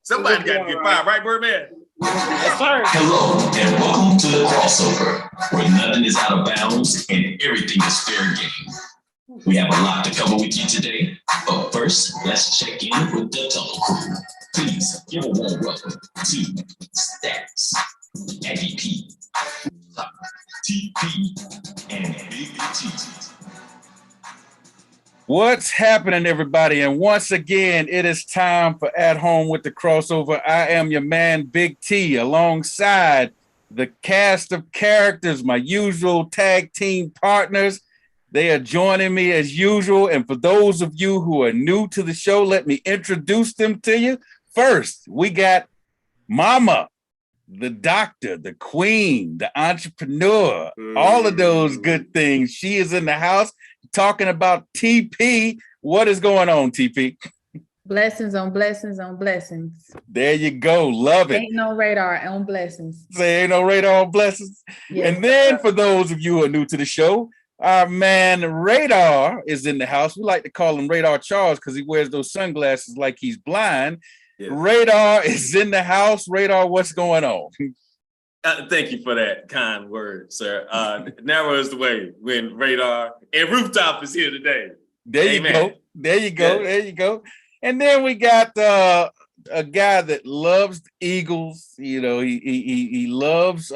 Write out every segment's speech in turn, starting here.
Somebody got to get fired, right, Birdman? Yes, sir. Hello, and welcome to the crossover, where nothing is out of bounds and everything is fair game. We have a lot to cover with you today, but first, let's check in with the Tunnel Crew. Please give a warm welcome to Stacks, Aggie P, TP, and Big T. What's happening, everybody? And once again, it is time for At Home with the Crossover. I am your man, Big T, alongside the cast of characters, my usual tag team partners. They are joining me as usual. And for those of you who are new to the show, let me introduce them to you. First, we got Mama, the doctor, the queen, the entrepreneur, all of those good things. She is in the house talking about TP. What is going on, TP? Blessings on blessings on blessings. There you go. Love it. Ain't no radar on blessings. Say ain't no radar on blessings. Yes. And then for those of you who are new to the show, our man Radar is in the house. We like to call him Radar Charles because he wears those sunglasses like he's blind. Yeah. Radar is in the house. Radar, what's going on? Thank you for that kind word, sir. Narrow is the way when Radar and Rooftop is here today. There Amen. You go. There you go. Yeah. There you go. And then we got a guy that loves the Eagles. You know, he loves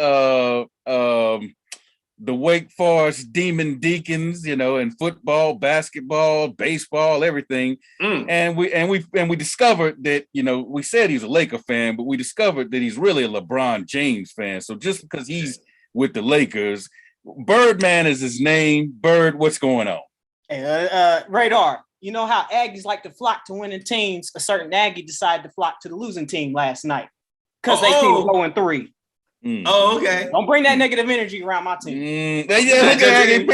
the Wake Forest Demon Deacons, you know, in football, basketball, baseball, everything. And we discovered that, you know, we said he's a Laker fan, but we discovered that he's really a LeBron James fan. So just because he's with the Lakers, Birdman is his name. Bird, what's going on? Hey, Radar, you know how Aggies like to flock to winning teams? A certain Aggie decided to flock to the losing team last night because they team was 0-3. Oh, okay. Don't bring that negative energy around my team. And then I didn't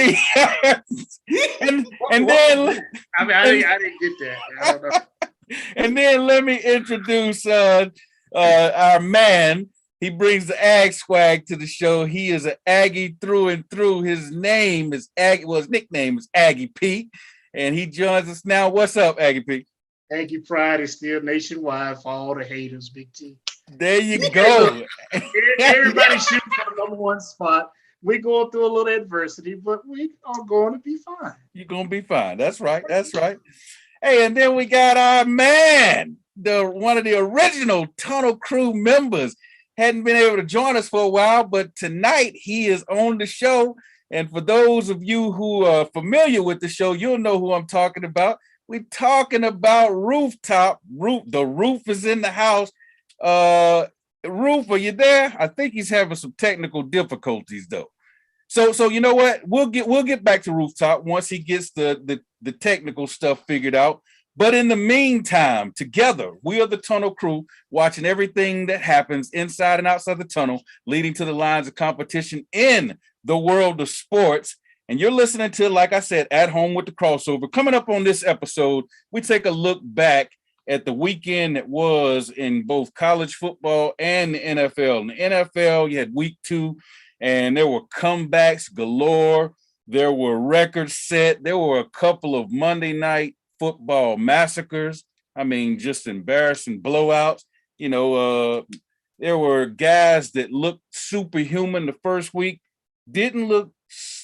get that. I don't know. And then let me introduce our man. He brings the Ag swag to the show. He is an Aggie through and through. His name is Aggie. Well, his nickname is Aggie P. And he joins us now. What's up, Aggie P? Aggie Pride is still nationwide for all the haters, Big T. There you go. Everybody shooting for the number one spot. We're going through a little adversity, but we are going to be fine. You're going to be fine. That's right. That's right. Hey, and then we got our man, one of the original Tunnel Crew members. Hadn't been able to join us for a while, but tonight he is on the show. And for those of you who are familiar with the show, you'll know who I'm talking about. We're talking about Rooftop. The roof is in the house. Roof, are you there? I think he's having some technical difficulties though. So you know what? We'll get back to Rooftop once he gets the technical stuff figured out. But in the meantime, together, we are the Tunnel Crew, watching everything that happens inside and outside the tunnel, leading to the lines of competition in the world of sports. And you're listening to, like I said, At Home with the Crossover. Coming up on this episode, we take a look back at the weekend that was in both college football and the NFL. In the NFL, you had week 2, and there were comebacks galore. There were records set. There were a couple of Monday night football massacres. I mean, just embarrassing blowouts. You know, there were guys that looked superhuman the first week, didn't look,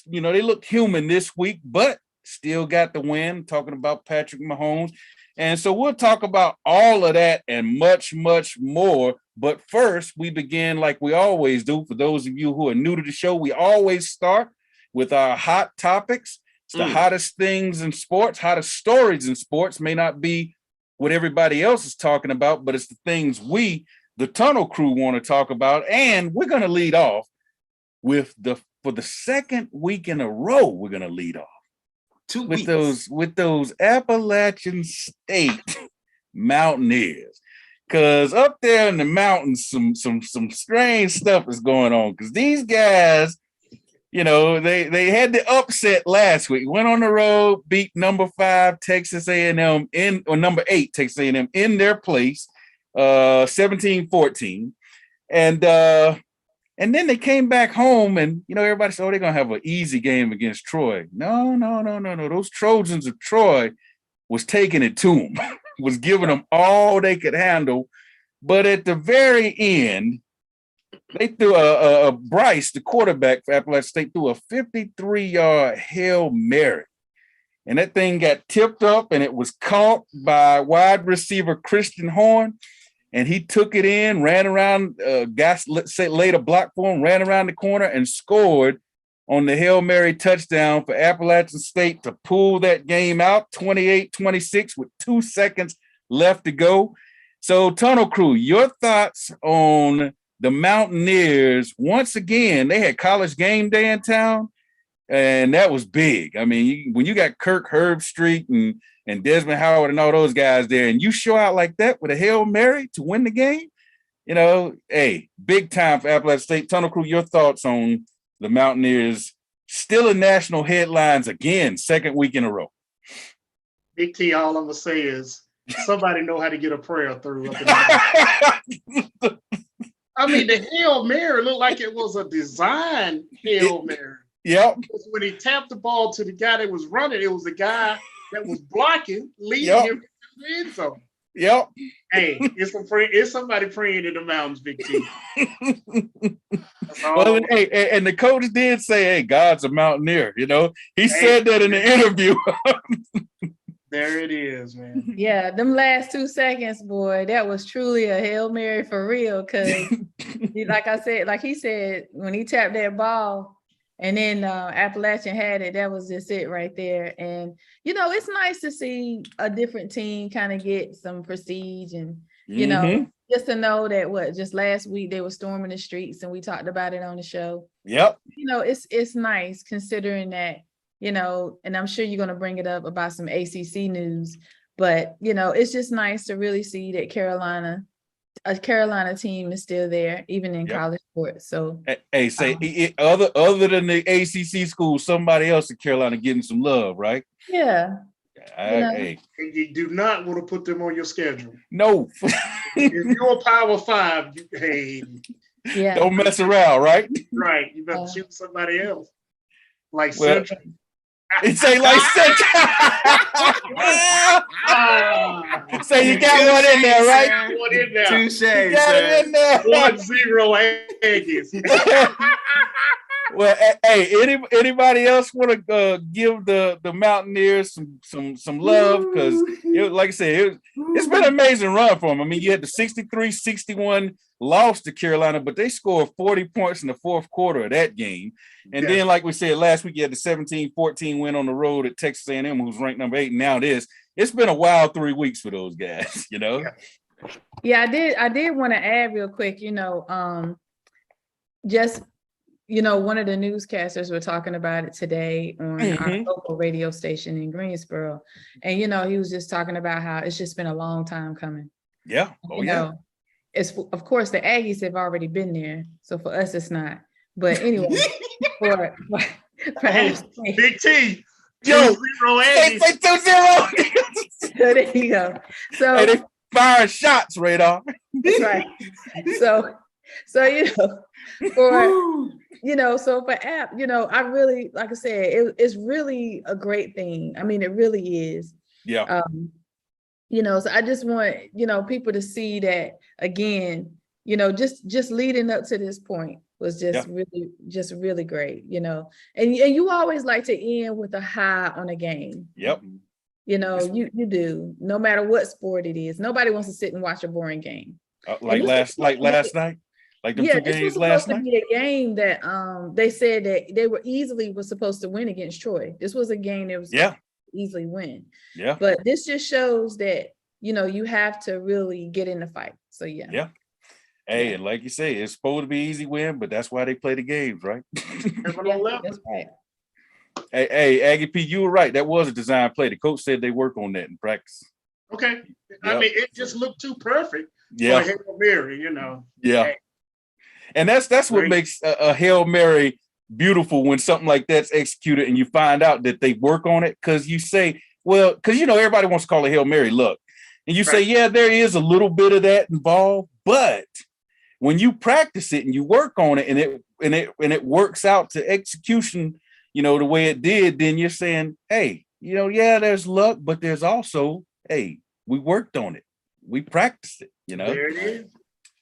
you know, they looked human this week, but still got the win. Talking about Patrick Mahomes. And so we'll talk about all of that and much, much more. But first, we begin like we always do. For those of you who are new to the show, we always start with our hot topics. It's the hottest things in sports, hottest stories in sports. May not be what everybody else is talking about, but it's the things we, the Tunnel Crew, want to talk about. And we're going to lead off with for the second week in a row, we're going to lead off. 2 weeks. With those Appalachian State Mountaineers, because up there in the mountains, some strange stuff is going on. Because these guys, you know, they had the upset last week. Went on the road, beat number 5 Texas A&M number 8 Texas A&M in their place, 17-14, and then they came back home, and you know everybody said, "Oh, they're gonna have an easy game against Troy." No. Those Trojans of Troy was taking it to them, was giving them all they could handle. But at the very end, they threw a Bryce, the quarterback for Appalachian State, threw a 53-yard Hail Mary. And that thing got tipped up and it was caught by wide receiver Christian Horn. And he took it in, ran around, laid a block for him, ran around the corner and scored on the Hail Mary touchdown for Appalachian State to pull that game out 28-26 with 2 seconds left to go. So, Tunnel Crew, your thoughts on the Mountaineers? Once again, they had College Game Day in town, and that was big. I mean, when you got Kirk Herbstreit and Desmond Howard and all those guys there, and you show out like that with a Hail Mary to win the game, hey, big time for Appalachian State. Tunnel Crew, your thoughts on the Mountaineers still in national headlines again, second week in a row? Big T, all I'm gonna say is somebody know how to get a prayer through. I mean, the Hail Mary looked like it was a design Hail Mary. Yep. Because when he tapped the ball to the guy that was running, it was the guy that was blocking, leading him to the end zone. Yep. Hey, it's somebody praying in the mountains, Big T. Well, hey, and the coach did say, "Hey, God's a mountaineer." He said that in the interview. There it is, man. Yeah, them last 2 seconds, boy, that was truly a Hail Mary for real. Cause like he said, when he tapped that ball and then Appalachian had it, that was just it right there. And, it's nice to see a different team kind of get some prestige and, just to know that just last week they were storming the streets and we talked about it on the show. Yep. It's nice considering that, and I'm sure you're going to bring it up about some ACC news, but, it's just nice to really see that a Carolina team is still there, even in college sports. So, hey, other than the ACC schools, somebody else in Carolina getting some love, right? Yeah. And you do not want to put them on your schedule. No. If you're a Power 5, don't mess around, right? Right. You better choose somebody else. Like Central. It ain't like Central. So you got one in there, right? One in there. Touche, You got it in there. 1-0 Aggies. Well, hey, anybody else want to give the Mountaineers some love? Because, like I said, it's been an amazing run for them. I mean, you had the 63-61 loss to Carolina, but they scored 40 points in the fourth quarter of that game. And then, like we said last week, you had the 17-14 win on the road at Texas A&M, who's ranked number 8. And now it's been a wild 3 weeks for those guys, Yeah, I did want to add real quick, just one of the newscasters were talking about it today on our local radio station in Greensboro. And, he was just talking about how it's just been a long time coming. Yeah. Oh, yeah. It's, of course, the Aggies have already been there. So for us, it's not. But anyway, for Big T. 2-0 Aggies. 2-0. So there you go. So hey, they firing shots, Radar. That's right. So for App, I really, like I said, it's really a great thing. I mean, it really is. Yeah. So I just want, people to see that again, just leading up to this point was really great, and you always like to end with a high on a game. Yep. You do, no matter what sport it is. Nobody wants to sit and watch a boring game. Like last night. Like the 2 games last night. This was supposed to be a game that they said that they were supposed to win against Troy. This was a game that was easily win. Yeah. But this just shows that you have to really get in the fight. So yeah. Yeah. Hey, and like you say, it's supposed to be easy win, but that's why they play the games, right? That's right. Hey, Aggie P, you were right. That was a design play. The coach said they work on that in practice. Okay. I mean, it just looked too perfect for a Hail Mary, Yeah. Hey. And that's what makes a Hail Mary beautiful, when something like that's executed and you find out that they work on it. Because you say, well, because everybody wants to call a Hail Mary luck. And you say, yeah, there is a little bit of that involved, but when you practice it and you work on it and it works out to execution, the way it did, then you're saying, hey, there's luck, but there's also, hey, we worked on it. we practiced it, you know. There it is.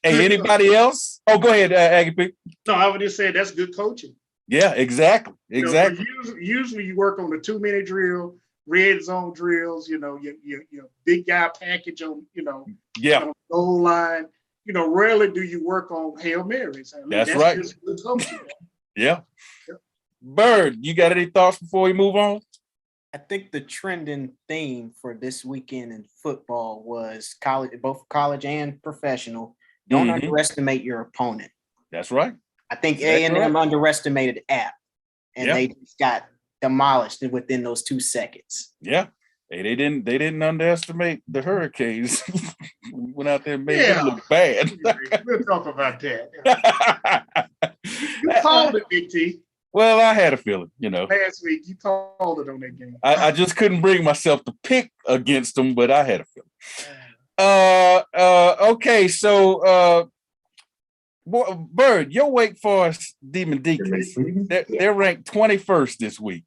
Hey, anybody else? Oh, go ahead, Aggie P. No, I would just say that's good coaching. Yeah, exactly. You know, Exactly. usually you work on the 2-minute drill, red zone drills, your big guy package on, Yeah, on the goal line. Rarely do you work on Hail Marys. I mean, That's right. just good coaching. yeah. Yep. Bird, you got any thoughts before we move on? I think the trending theme for this weekend in football was both college and professional. Don't Mhm. underestimate your opponent. That's right. I think Exactly A&M right. underestimated App, and Yeah. they just got demolished within those 2 seconds. Yeah. Hey, they didn't underestimate the Hurricanes. We went out there and made them Yeah. look bad. Anyway, we'll talk about that. You called it, Big T, Well, I had a feeling, last week. You called it on that game. I just couldn't bring myself to pick against them, but I had a feeling. Okay, so Bird, your Wake Forest Demon Deacons, they're ranked 21st this week.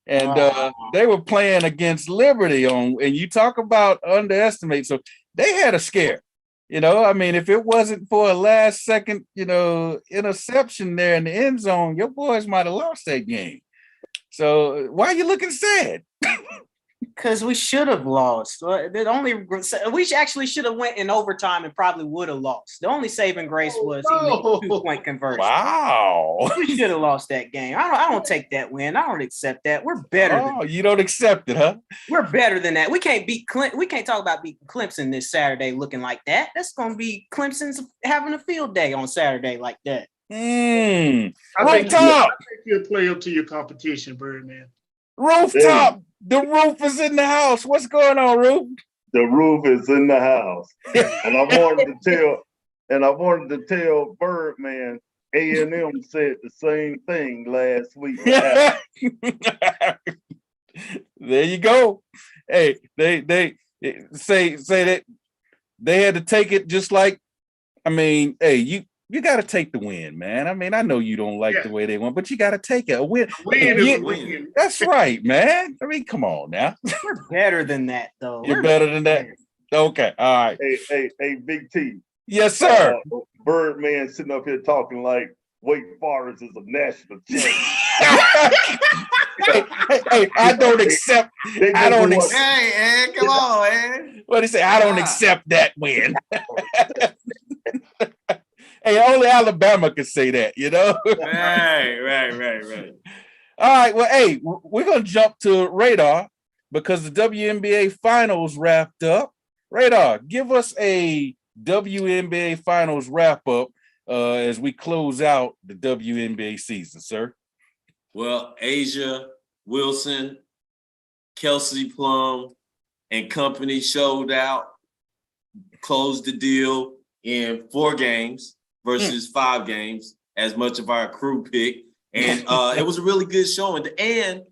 And they were playing against Liberty and you talk about underestimate. So they had a scare. I mean, if it wasn't for a last second, interception there in the end zone, your boys might have lost that game. So why are you looking sad? Because we should have lost. We actually should have went in overtime and probably would have lost. The only saving grace was he made a 2-point conversion. Wow. We should have lost that game. I don't take that win. I don't accept that. We're better. Oh, you don't accept it, huh? We're better than that. We can't beat We can't talk about beating Clemson this Saturday looking like that. That's going to be Clemson's having a field day on Saturday like that. Rooftop. I think you'll play up to your competition, Birdman. Rooftop. The roof is in the house. What's going on, Roof? The roof is in the house. And I wanted to tell Birdman, A&M said the same thing last week. There you go. Hey, they say that they had to take it just like, hey, you got to take the win, man. I know you don't like the way they won, but you got to take it. A win. Win. That's right, man. Come on now. We're better than that, though. You're better than that. Okay. All right. Hey, Big T. Yes, sir. Birdman sitting up here talking like Wake Forest is a national champion. hey, I don't accept. Hey, Ed, come on, Ed. What do you say? I don't accept that win. Hey, only Alabama can say that, Right. All right. Well, hey, we're gonna jump to Radar because the WNBA finals wrapped up. Radar, give us a WNBA finals wrap up as we close out the WNBA season, sir. Well, Asia Wilson, Kelsey Plum, and company showed out, closed the deal in 4 games versus 5 games, as much of our crew picked. And it was a really good showing. And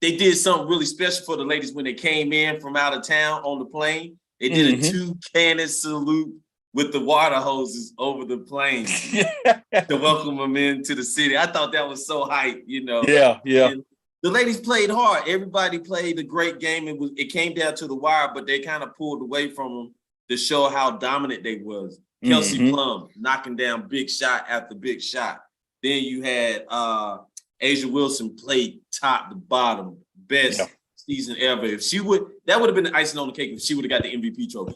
they did something really special for the ladies when they came in from out of town on the plane. They did a 2-cannon salute with the water hoses over the plane to welcome them into the city. I thought that was so hype, Yeah. And the ladies played hard. Everybody played a great game. It came down to the wire, but they kind of pulled away from them to show how dominant they was. Kelsey Plum knocking down big shot after big shot. Then you had Asia Wilson played top to bottom, best season ever. If she would, that would have been the icing on the cake if she would have got the MVP trophy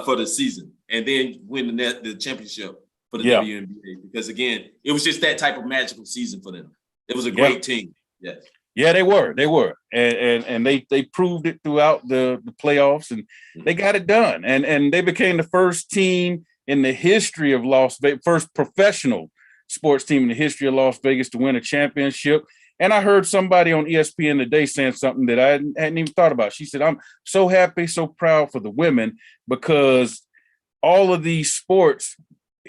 for the season and then win the championship for the WNBA. Because again, it was just that type of magical season for them. It was a great team. Yes. Yeah, they were. And they proved it throughout the playoffs and they got it done. And they became the first team in the history of Las Vegas, first professional sports team in the history of Las Vegas to win a championship. And I heard somebody on ESPN today saying something that I hadn't even thought about. She said, I'm so happy, so proud for the women because all of these sports,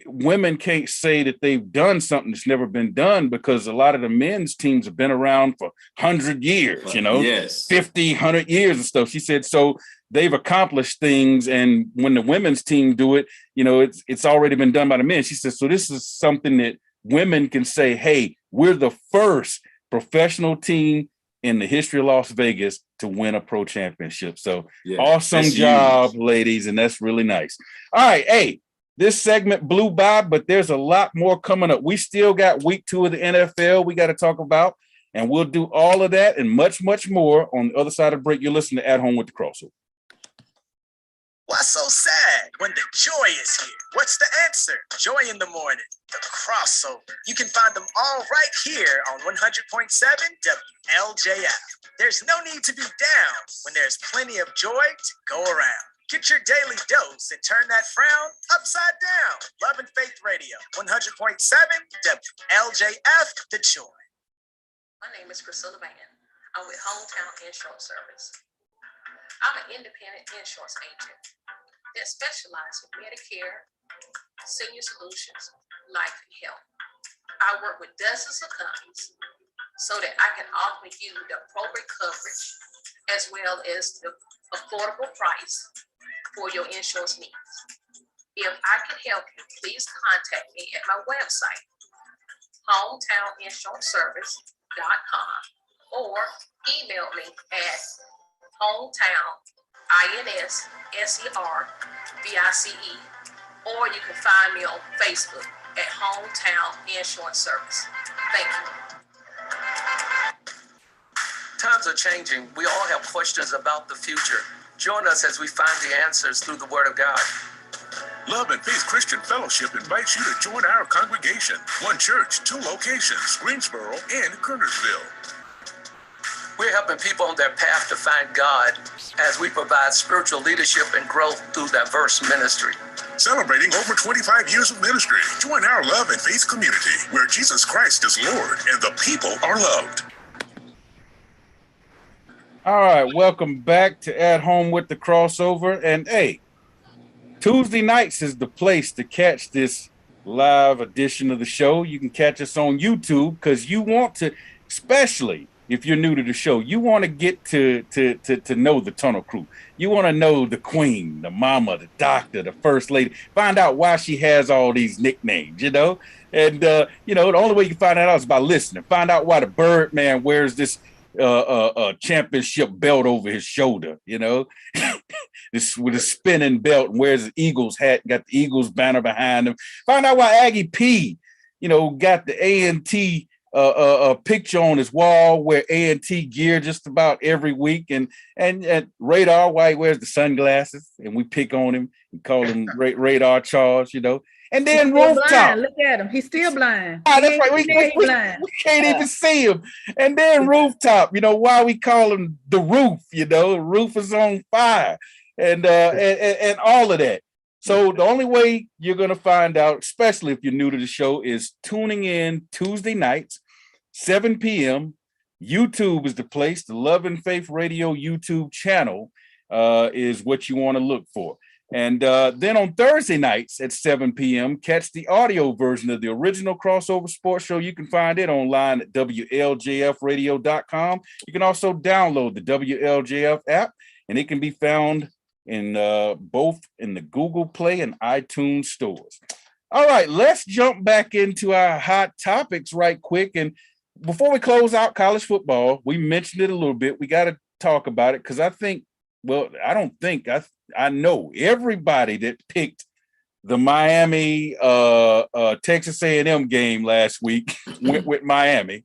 women can't say that they've done something that's never been done because a lot of the men's teams have been around for 100 years, 50, 100 years and stuff. She said, so they've accomplished things. And when the women's team do it, it's already been done by the men. She said, so this is something that women can say, hey, we're the first professional team in the history of Las Vegas to win a pro championship. So Yeah, awesome that's job, huge. ladies. And that's really nice. All right. Hey, this segment blew by, but there's a lot more coming up. We still got week 2 of the NFL we got to talk about, and we'll do all of that and much, much more on the other side of the break. You're listening to At Home with the Crossover. Why so sad when the joy is here? What's the answer? Joy in the morning, the crossover. You can find them all right here on 100.7 WLJF. There's no need to be down when there's plenty of joy to go around. Get your daily dose and turn that frown upside down. Love and Faith Radio, 100.7 WLJF, the joy. My name is Priscilla Van. I'm with Hometown Insurance Service. I'm an independent insurance agent that specializes in Medicare, senior solutions, life, and health. I work with dozens of companies so that I can offer you the appropriate coverage as well as the affordable price for your insurance needs. If I can help you, please contact me at my website, hometowninsuranceservice.com, or email me at hometown.inservice, or you can find me on Facebook at Hometown Insurance Service. Thank you. Times are changing. We all have questions about the future. Join us as we find the answers through the Word of God. Love and Faith Christian Fellowship invites you to join our congregation. One church, 2 locations, Greensboro and Kernersville. We're helping people on their path to find God as we provide spiritual leadership and growth through diverse ministry. Celebrating over 25 years of ministry. Join our Love and Faith community where Jesus Christ is Lord and the people are loved. All right, welcome back to At Home with the Crossover. And hey, Tuesday nights is the place to catch this live edition of the show. You can catch us on YouTube because you want to, especially if you're new to the show, you want to get to know the Tunnel Crew. You want to know the queen, the mama, the doctor, the first lady. Find out why she has all these nicknames, you know? And, you know, the only way you can find that out is by listening. Find out why the Birdman wears this championship belt over his shoulder, you know? This with a spinning belt and wears the Eagles hat, got the Eagles banner behind him. Find out why Aggie P, you know, got the A&T a picture on his wall, wear A&T gear just about every week, and Radar, why he wears the sunglasses, and we pick on him and call him Radar Charles, you know. And then Rooftop, look at him, he's still blind. That's right, we can't even see him. And then Rooftop, you know, why we call him the Roof, you know, the roof is on fire, and all of that. So the only way you're going to find out, especially if you're new to the show, is tuning in Tuesday nights, 7 p.m. YouTube is the place. The Love and Faith Radio YouTube channel is what you want to look for. And then on Thursday nights at 7 p.m., catch the audio version of the original Crossover Sports Show. You can find it online at WLJFradio.com. You can also download the WLJF app, and it can be found in both in the Google Play and iTunes stores. All right, let's jump back into our hot topics right quick. And before we close out college football, we mentioned it a little bit. We got to talk about it because I know everybody that picked the Miami Texas A&M game last week went with Miami.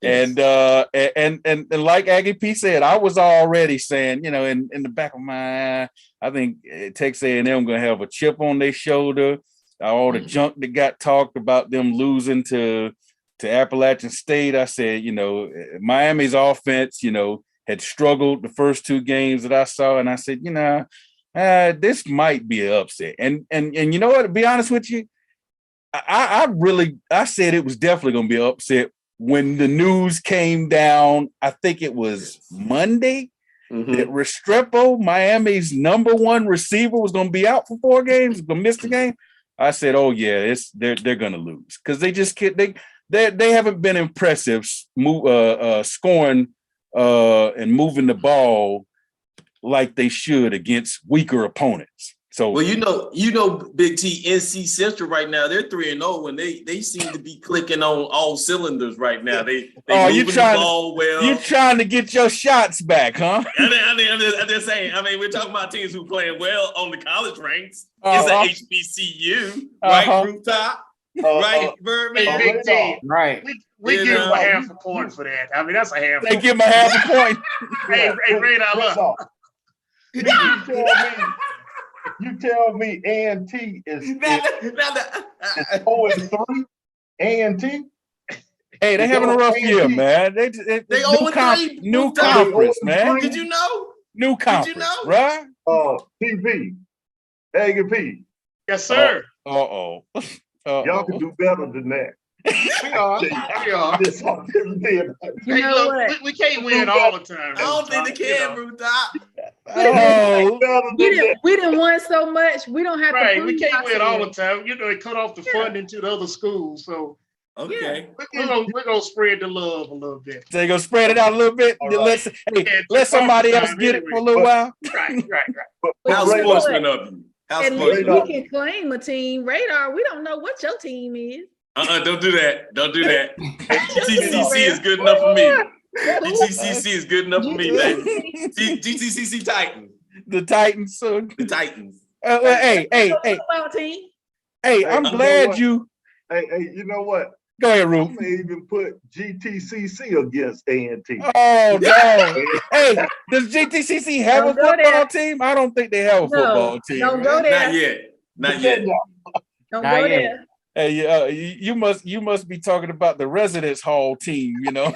And like Aggie P said, I was already saying, you know, in the back of my eye, I think Texas A&M gonna have a chip on their shoulder. All the junk that got talked about them losing to Appalachian State. I said, you know, Miami's offense, you know, had struggled the first 2 games that I saw, and I said, you know, this might be an upset. And you know what? To be honest with you, I said it was definitely gonna be an upset. When the news came down, I think it was Monday, that Restrepo, Miami's #1 receiver, was going to be out for 4 games, going to miss the game. I said, "Oh yeah, they're going to lose because they just can't. They haven't been impressive, scoring and moving the ball like they should against weaker opponents." So well, you know, Big T, NC Central right now, they're 3-0, and they seem to be clicking on all cylinders right now. They moving the ball well. You trying to get your shots back, huh? I'm just saying. I mean, we're talking about teams who playing well on the college ranks. It's a HBCU, right? Rooftop, right? Birdman, Big T, right? We give him a half a point for that. I mean, that's a half. They give him a half a point. Hey, Radar, look. You tell me A&T is 0-3. A&T. Hey, they having a rough year, man. They new conference, man. Did you know? New conference, Did you know? Right? TV, Aggie P. Yes, sir. Y'all can do better than that. We are. You know what? We can't win all the time. I don't think they can, Rooftop. We didn't won so much. We don't have to. We can't win all the time. You know, they cut off the funding to the other schools. So okay, we're gonna spread the love a little bit. So they gonna spread it out a little bit. Right. Let somebody else get it for a little while. Right. How sportsman of you? At least we can claim a team. Radar, we don't know what your team is. Don't do that. Don't do that. GTCC is good enough for me. GTCC is good enough for me, baby. GTCC Titans. The Titans. The Titans. Hey, I'm glad you. Hey, you know what? Go ahead, Rube. I may even put GTCC against A&T. Oh, no. Hey, does GTCC have a football team? I don't think they have a football team. Don't go there. Not yet. Don't go there. Hey, you must be talking about the Residence Hall team, you know.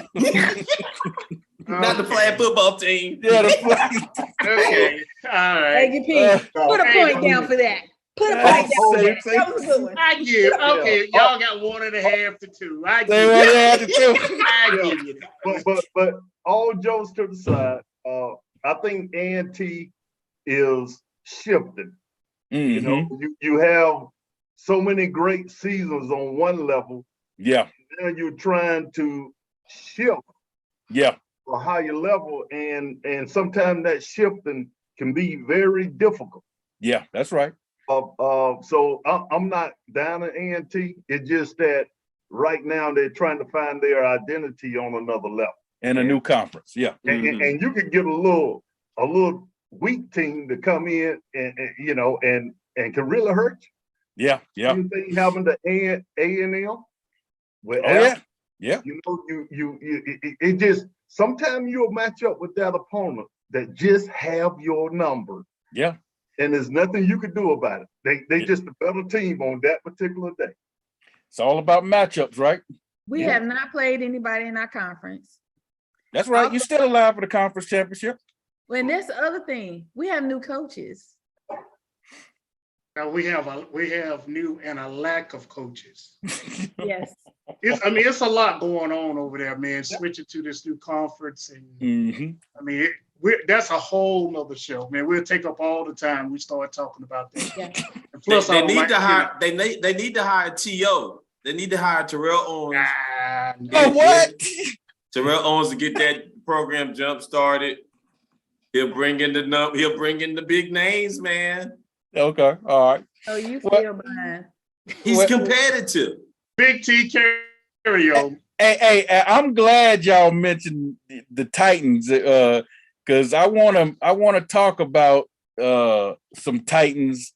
Not the flag football team. Yeah, the flag. Okay. All right. AGP, put a point down for that. Put a point down for that. That was a good one. I give. Okay, y'all got 1.5 to 2. I give. They 1.5 to 2. I give you that. But all jokes to the side, I think A&T is shifting. Mm-hmm. You know, you have so many great seasons on one level. Yeah. Now you're trying to shift. Yeah. A higher level, and sometimes that shifting can be very difficult. Yeah, that's right. So I'm not down at A&T. It's just that right now they're trying to find their identity on another level. And a new conference, yeah. And you could get a little weak team to come in and can really hurt you. Yeah. Anything happened to A&M? Yeah. You know, it just sometimes you'll match up with that opponent that just have your number. Yeah. And there's nothing you can do about it. They just a better team on that particular day. It's all about matchups, right? We have not played anybody in our conference. That's right. You're still alive for the conference championship. Well, and that's the other thing. We have new coaches. Now we have new and a lack of coaches. Yes. It's a lot going on over there, man. Switching to this new conference, and I mean, that's a whole nother show, man. We'll take up all the time. We start talking about that. Yeah. And plus, they need to hire. They need to hire T.O. They need to hire Terrell Owens. What? Terrell Owens to get that program jump started. He'll bring in the big names, man. Okay, all right. Oh, you feel behind. He's competitive. Big T Carrio. Hey, I'm glad y'all mentioned the Titans because I want to talk about some Titans.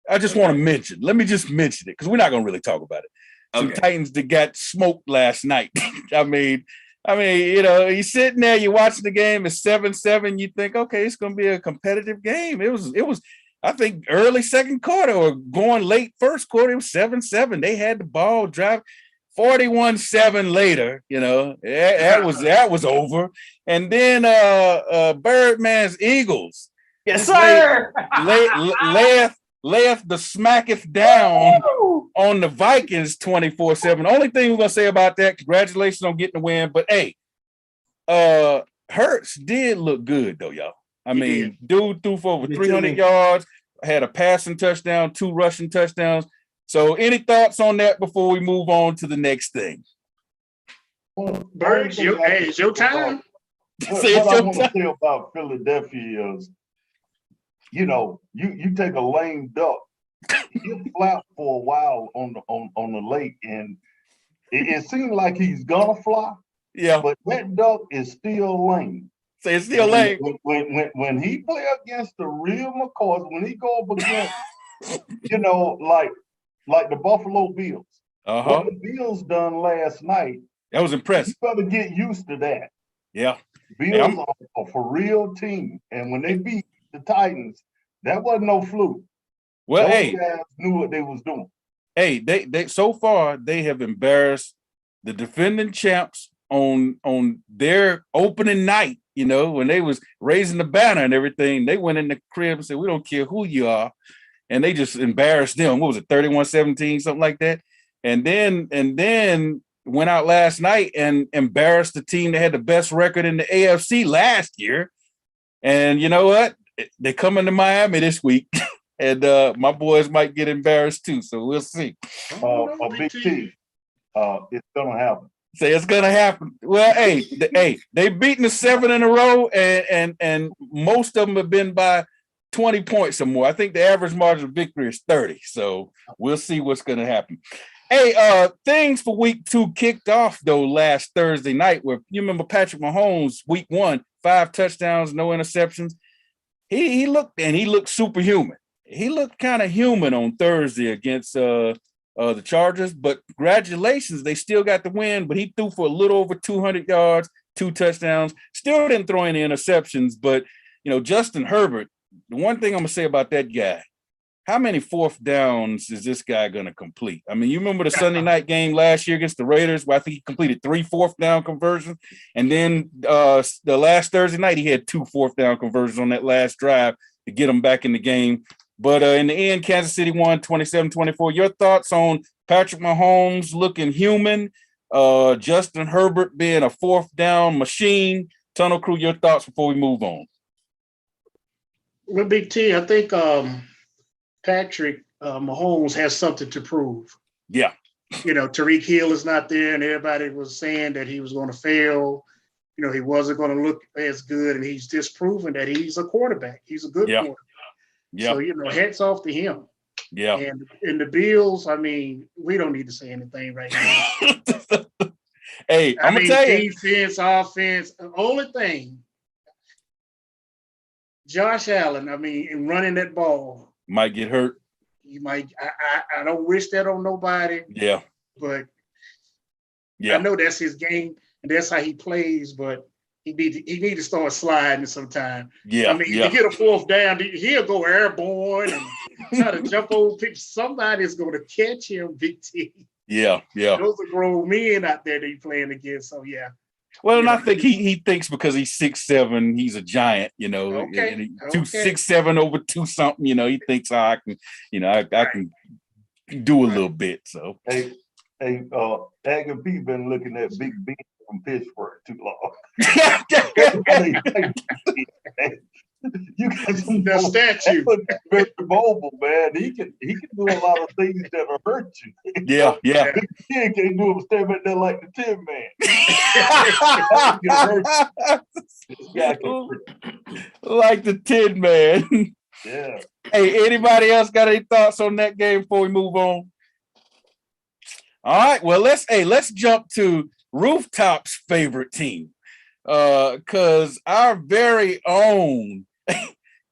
I just want to mention. Let me just mention it because we're not going to really talk about it. Some Titans that got smoked last night. I mean, you know, you're sitting there, you're watching the game. It's 7-7. You think, okay, it's going to be a competitive game. It was. I think early second quarter or going late first quarter, it was 7-7. They had the ball drive 41-7 later, you know, that was over. And then Birdman's Eagles. Yes, sir. Layeth the smacketh down on the Vikings 24-7. Only thing we're gonna say about that, congratulations on getting the win. But hey, Hurts did look good though, y'all. I mean, dude threw for over 300 yards, had a passing touchdown, 2 rushing touchdowns. So any thoughts on that before we move on to the next thing? Birds, it's your time. What I want to say about Philadelphia is you know, you take a lame duck, he'll flap for a while on the lake, and it seems like he's gonna fly. Yeah. But that duck is still lame. So it's still lame. When he play against the real McCoys, when he go up against, you know, like the Buffalo Bills. What the Bills done last night. That was impressive. You better get used to that. Yeah. Bills are a for real team. And when they beat the Titans, that wasn't no fluke. Well, those guys knew what they was doing. Hey, they so far they have embarrassed the defending champs on their opening night. You know, when they was raising the banner and everything, they went in the crib and said, "We don't care who you are," and they just embarrassed them. What was it, 31-17, something like that? And then went out last night and embarrassed the team that had the best record in the AFC last year. And you know what? They're coming to Miami this week. And my boys might get embarrassed too, so we'll see. Big T, it's gonna happen. Say it's gonna happen. Well, they beaten the 7 in a row, and most of them have been by 20 points or more. I think the average margin of victory is 30. So we'll see what's gonna happen. Hey, things for week 2 kicked off though last Thursday night, where you remember Patrick Mahomes, week 1, 5 touchdowns, no interceptions. He looked superhuman. He looked kind of human on Thursday against the Chargers, but congratulations, they still got the win, but he threw for a little over 200 yards, 2 touchdowns, still didn't throw any interceptions, but, you know, Justin Herbert, the one thing I'm going to say about that guy, how many 4th downs is this guy going to complete? I mean, you remember the Sunday night game last year against the Raiders where I think he completed 3 4th down conversions, and then the last Thursday night, he had 2 4th down conversions on that last drive to get him back in the game. But in the end, Kansas City won 27-24. Your thoughts on Patrick Mahomes looking human, Justin Herbert being a 4th down machine? Tunnel Crew, your thoughts before we move on. Well, Big T, I think Patrick Mahomes has something to prove. Yeah. You know, Tyreek Hill is not there, and everybody was saying that he was going to fail. You know, he wasn't going to look as good, and he's just proven that he's a quarterback. He's a good quarterback. Yeah. So, you know, hats off to him. Yeah. And in the Bills, I mean, we don't need to say anything right now. Hey, I'm going to tell you. Defense, offense, the only thing, Josh Allen, I mean, in running that ball. Might get hurt. You might, I don't wish that on nobody. Yeah. But yeah, I know that's his game and that's how he plays, but he need to start sliding sometime. Yeah. I mean, you get a 4th down, he'll go airborne and try to jump over people. Somebody's going to catch him, Big T. Yeah. Those are grown men out there that he's playing against. So yeah. Well, and I think he thinks because he's 6'7", he's a giant, you know. Okay. 6'7" over 2 something, you know. He thinks I can, you know, I can do a little bit. So Hey, Aggie P been looking at Big Ben from Pittsburgh too long. You got some the statue. Very mobile, man. He can do a lot of things that'll hurt you. Yeah. Big Ben can't do him stand back there like the Tin Man. Like the Tin Man. Yeah. Hey, anybody else got any thoughts on that game before we move on? All right. Well, let's jump to Rooftop's favorite team. Because our very own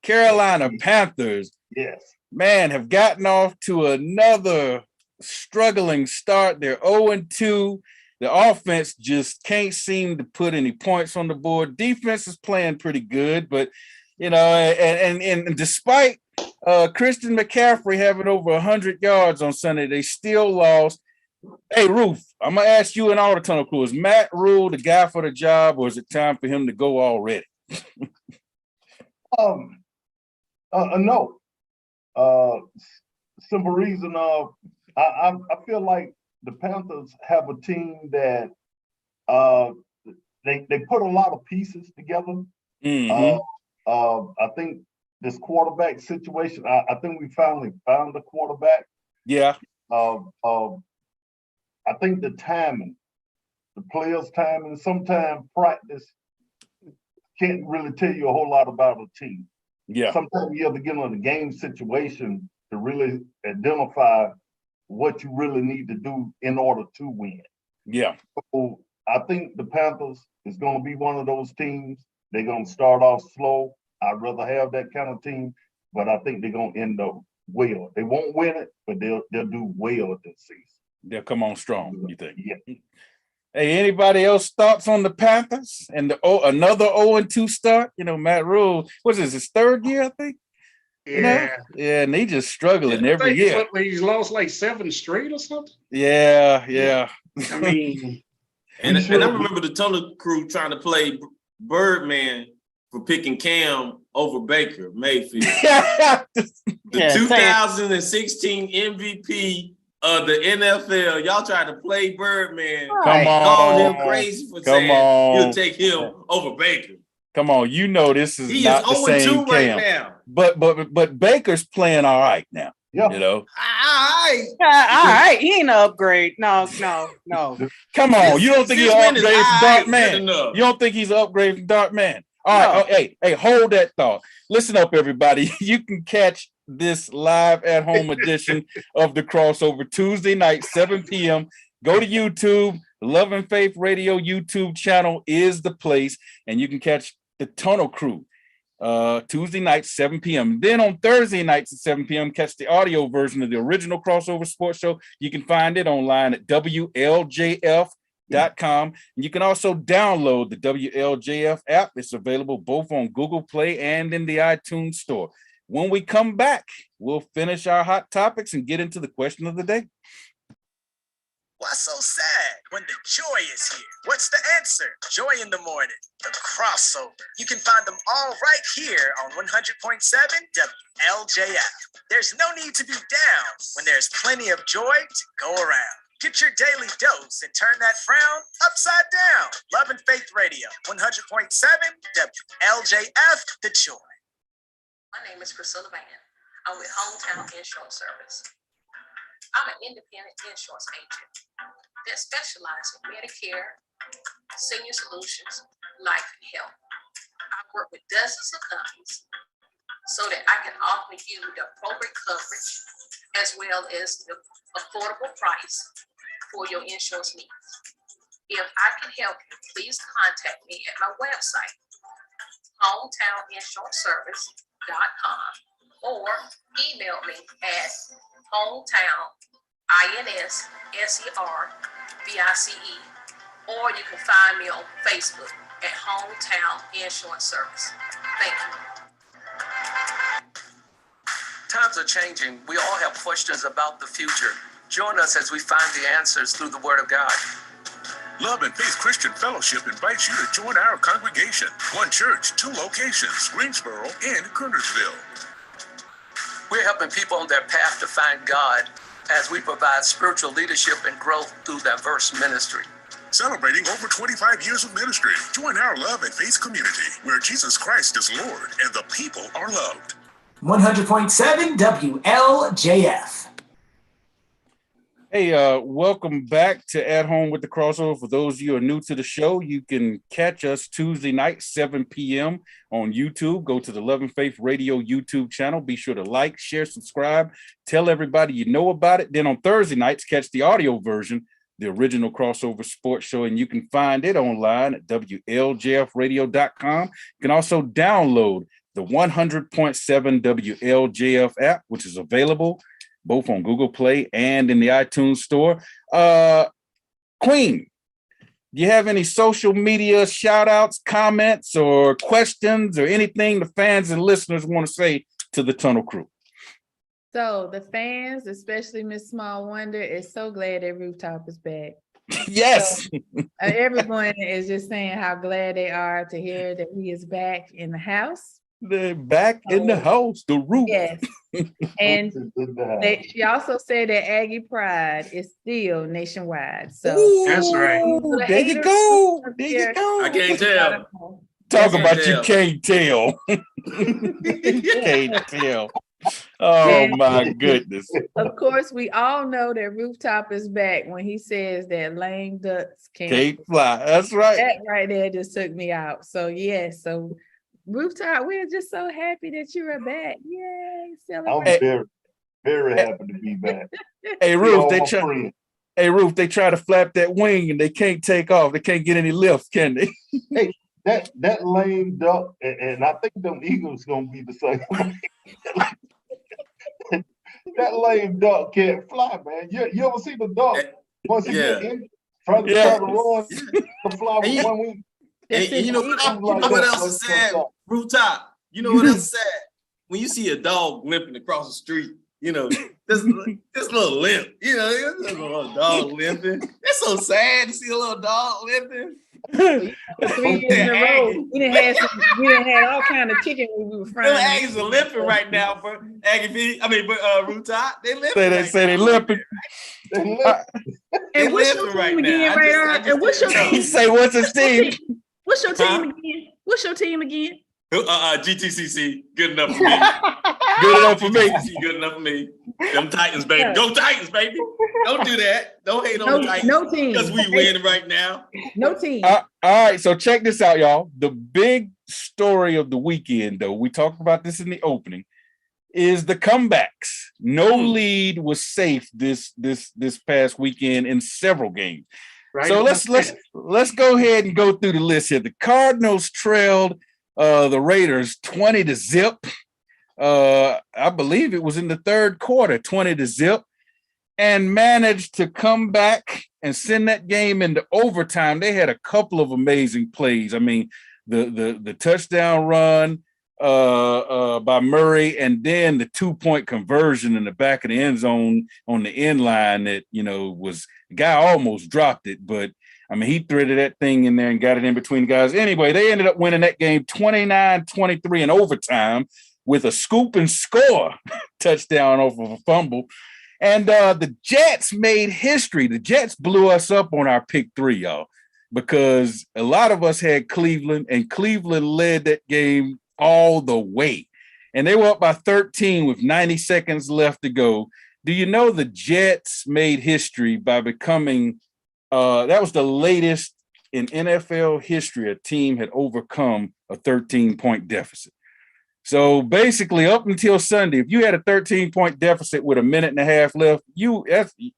Carolina Panthers, yes, man, have gotten off to another struggling start. They're 0-2. The offense just can't seem to put any points on the board. Defense is playing pretty good, but you know, and despite Christian McCaffrey having over 100 yards on Sunday, they still lost. Hey, Ruth, I'm going to ask you and all the Tunnel Crew, is Matt Rule the guy for the job, or is it time for him to go already? No. Simple reason, I feel like the Panthers have a team that they put a lot of pieces together. Mm-hmm. I think this quarterback situation, I think we finally found the quarterback. Yeah. I think the timing, the players' timing, sometimes practice can't really tell you a whole lot about a team. Yeah. Sometimes you have to get on the game situation to really identify what you really need to do in order to win. Yeah. So I think the Panthers is going to be one of those teams. They're going to start off slow. I'd rather have that kind of team, but I think they're going to end up well. They won't win it, but they'll do well this season. They'll come on strong, you think? Yeah. Hey, anybody else thoughts on the Panthers and another 0-2 start? You know, Matt Rule, what is his third year, I think? Yeah. You know? Yeah, and they just struggling every year. He's lost like 7 straight or something. Yeah. I mean, and I remember the Tunnel Crew trying to play Birdman for picking Cam over Baker Mayfield. The 2016 MVP of the NFL. Y'all tried to play Birdman. Come on. Calling him crazy for saying he'll take him over Baker. Come on, you know this is he not is the same right Cam. now. But Baker's playing all right now. Yeah. You know. All right. He ain't an upgrade. No. Come on. You don't think he's an upgrade from Dark Man? You don't think he's an upgrade from Dark Man? All right. Oh, hey, hold that thought. Listen up, everybody. You can catch this live at home edition of the Crossover Tuesday night, 7 p.m. Go to YouTube. Love and Faith Radio YouTube channel is the place, and you can catch the Tunnel Crew Tuesday night, 7 p.m. Then on Thursday nights at 7 p.m., catch the audio version of the original Crossover Sports Show. You can find it online at WLJF.com. And you can also download the WLJF app. It's available both on Google Play and in the iTunes Store. When we come back, we'll finish our hot topics and get into the question of the day. Why so sad when the joy is here? What's the answer? Joy in the morning, the crossover. You can find them all right here on 100.7 WLJF. There's no need to be down when there's plenty of joy to go around. Get your daily dose and turn that frown upside down. Love and Faith Radio, 100.7 WLJF, the joy. My name is Priscilla Van. I'm with Hometown Insurance Service. I'm an independent insurance agent that specializes in Medicare, senior solutions, life and health. I work with dozens of companies so that I can offer you the appropriate coverage as well as the affordable price for your insurance needs. If I can help you, please contact me at my website, hometowninsuranceservice.com, or email me at hometown.inservice, or you can find me on Facebook at Hometown Insurance Service. Thank you. Times are changing. We all have questions about the future. Join us as we find the answers through the Word of God. Love and Faith Christian Fellowship invites you to join our congregation. One church, 2 locations, Greensboro and Kernersville. We're helping people on their path to find God as we provide spiritual leadership and growth through diverse ministry. Celebrating over 25 years of ministry. Join our Love and Faith community where Jesus Christ is Lord and the people are loved. 100.7 WLJF. Hey, welcome back to At Home with the Crossover. For those of you who are new to the show, you can catch us Tuesday night, 7 p.m. on YouTube. Go to the Love and Faith Radio YouTube channel. Be sure to like, share, subscribe, tell everybody you know about it. Then on Thursday nights, catch the audio version, the original Crossover Sports Show, and you can find it online at WLJFradio.com. You can also download the 100.7 WLJF app, which is available both on Google Play and in the iTunes Store. Queen, do you have any social media shout outs, comments, or questions, or anything the fans and listeners want to say to the Tunnel Crew? So the fans, especially Miss Small Wonder, is so glad that Rooftop is back. Yes. So, everyone is just saying how glad they are to hear that he is back in the house. They're back in the house, the roof. Yes. And she also said that Aggie Pride is still nationwide. So that's right. There you go. There you go. I can't tell. Talk about you can't tell. You can't tell. Oh my goodness. Of course, we all know that Rooftop is back when he says that lame ducks can't fly. That's right. That right there just took me out. So yes, so Rooftop, we're just so happy that you are back. Yay, I'm celebrate. very, very happy to be back. Hey See Ruth, all they my try. friends. Hey Ruth, they try to flap that wing and they can't take off. They can't get any lift, can they? Hey, that lame duck, and I think them Eagles gonna be the same. That lame duck can't fly, man. You ever see the duck once he get in, try to run, to fly with one wing? And you know what else is sad? Rooftop. You know what else is sad? When you see a dog limping across the street, you know, this little limp, you know, this little dog limping. It's so sad to see a little dog limping. 3 years in a row, we didn't have all kind of chicken when we were frying. The Aggies are limping right now for Aggie. Rooftop. They limping. They say they limping. And what's your team again, Radar? And what's your team? Say what's his team? What's your team again? What's your team again? GTCC. Good enough for me. Good enough for me. GTCC, good enough for me. Them Titans, baby. Go Titans, baby. Don't do that. Don't hate on the Titans. No team. Because we win right now. No team. All right, so check this out, y'all. The big story of the weekend, though, we talked about this in the opening, is the comebacks. No lead was safe this past weekend in several games. Right. So let's go ahead and go through the list here. The Cardinals trailed the Raiders 20-0. I believe it was in the third quarter, 20-0, and managed to come back and send that game into overtime. They had a couple of amazing plays. I mean, the touchdown run by Murray, and then the 2-point conversion in the back of the end zone on the end line that, you know, was the guy almost dropped it, but I mean, he threaded that thing in there and got it in between the guys. Anyway, they ended up winning that game 29-23 in overtime with a scoop and score touchdown off of a fumble. And the Jets made history. The Jets blew us up on our pick 3, y'all, because a lot of us had Cleveland, and Cleveland led that game all the way. And they were up by 13 with 90 seconds left to go. Do you know the Jets made history by becoming that was the latest in NFL history a team had overcome a 13-point deficit. So basically, up until Sunday, if you had a 13-point deficit with a minute and a half left, you're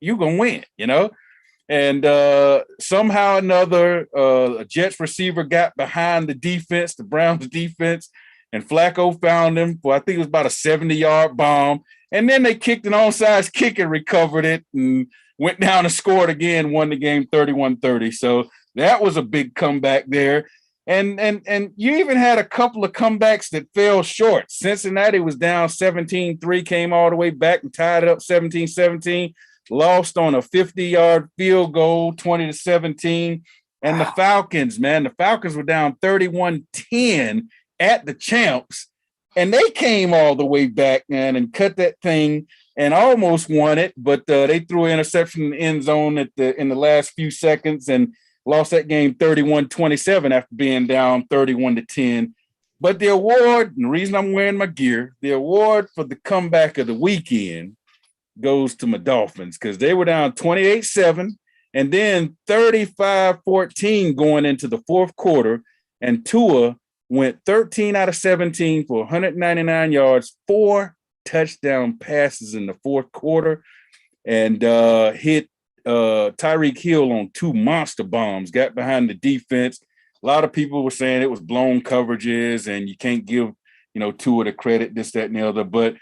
gonna win, you know. And somehow or another, a Jets receiver got behind the defense, the Browns defense, and Flacco found him for, I think it was about a 70-yard bomb. And then they kicked an onside kick and recovered it and went down and scored again, won the game 31-30. So that was a big comeback there. And you even had a couple of comebacks that fell short. Cincinnati was down 17-3, came all the way back and tied it up 17-17, lost on a 50-yard field goal, 20-17. And the Falcons, man, the Falcons were down 31-10 at the champs, and they came all the way back, man, and cut that thing and almost won it, but they threw an interception in the end zone in the last few seconds and lost that game 31-27 after being down 31-10. But the award, and the reason I'm wearing my gear, the award for the comeback of the weekend goes to my Dolphins, because they were down 28-7 and then 35-14 going into the fourth quarter, and Tua went 13 out of 17 for 199 yards, 4 touchdown passes in the fourth quarter, and hit Tyreek Hill on 2 monster bombs, got behind the defense. A lot of people were saying it was blown coverages and you can't give, you know, Tua the credit, this, that, and the other, but